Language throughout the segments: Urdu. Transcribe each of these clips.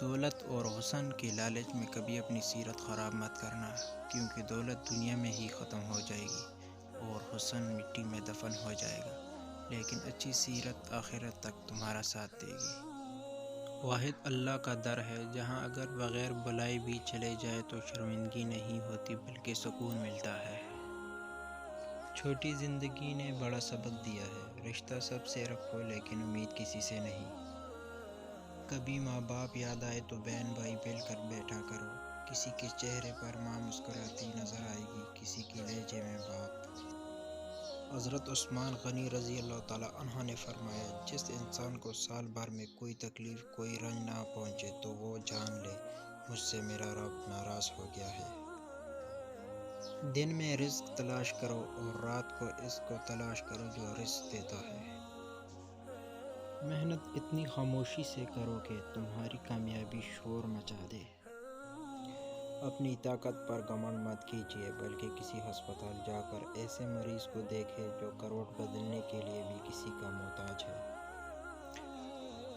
دولت اور حسن کے لالچ میں کبھی اپنی سیرت خراب مت کرنا، کیونکہ دولت دنیا میں ہی ختم ہو جائے گی اور حسن مٹی میں دفن ہو جائے گا، لیکن اچھی سیرت آخرت تک تمہارا ساتھ دے گی۔ واحد اللہ کا در ہے جہاں اگر بغیر بلائی بھی چلے جائے تو شرمندگی نہیں ہوتی بلکہ سکون ملتا ہے۔ چھوٹی زندگی نے بڑا سبق دیا ہے، رشتہ سب سے رکھو لیکن امید کسی سے نہیں۔ کبھی ماں باپ یاد آئے تو بہن بھائی مل کر بیٹھا کرو، کسی کے چہرے پر ماں مسکراتی نظر آئے گی، کسی کے لہجے میں باپ۔ حضرت عثمان غنی رضی اللہ تعالیٰ عنہ نے فرمایا، جس انسان کو سال بھر میں کوئی تکلیف کوئی رنج نہ پہنچے تو وہ جان لے مجھ سے میرا رب ناراض ہو گیا ہے۔ دن میں رزق تلاش کرو اور رات کو اس کو تلاش کرو جو رزق دیتا ہے۔ محنت اتنی خاموشی سے کرو کہ تمہاری کامیابی شور مچا دے۔ اپنی طاقت پر گھمنڈ مت کیجیے بلکہ کسی ہسپتال جا کر ایسے مریض کو دیکھے جو کروڑ بدلنے کے لیے بھی کسی کا محتاج ہے۔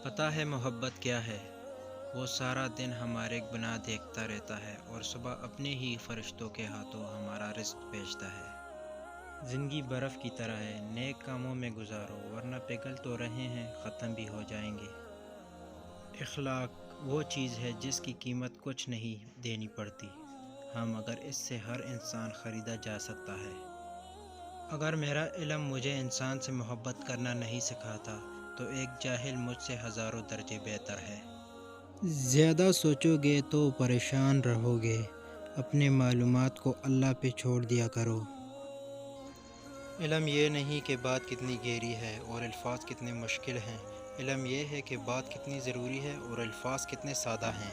پتہ ہے محبت کیا ہے؟ وہ سارا دن ہمارے گناہ دیکھتا رہتا ہے اور صبح اپنے ہی فرشتوں کے ہاتھوں ہمارا رزق بھیجتا ہے۔ زندگی برف کی طرح ہے، نیک کاموں میں گزارو ورنہ پگھل تو رہے ہیں، ختم بھی ہو جائیں گے۔ اخلاق وہ چیز ہے جس کی قیمت کچھ نہیں دینی پڑتی، مگر اس سے ہر انسان خریدا جا سکتا ہے۔ اگر میرا علم مجھے انسان سے محبت کرنا نہیں سکھاتا تو ایک جاہل مجھ سے ہزاروں درجے بہتر ہے۔ زیادہ سوچو گے تو پریشان رہو گے، اپنے معلومات کو اللہ پہ چھوڑ دیا کرو۔ علم یہ نہیں کہ بات کتنی گہری ہے اور الفاظ کتنے مشکل ہیں، علم یہ ہے کہ بات کتنی ضروری ہے اور الفاظ کتنے سادہ ہیں۔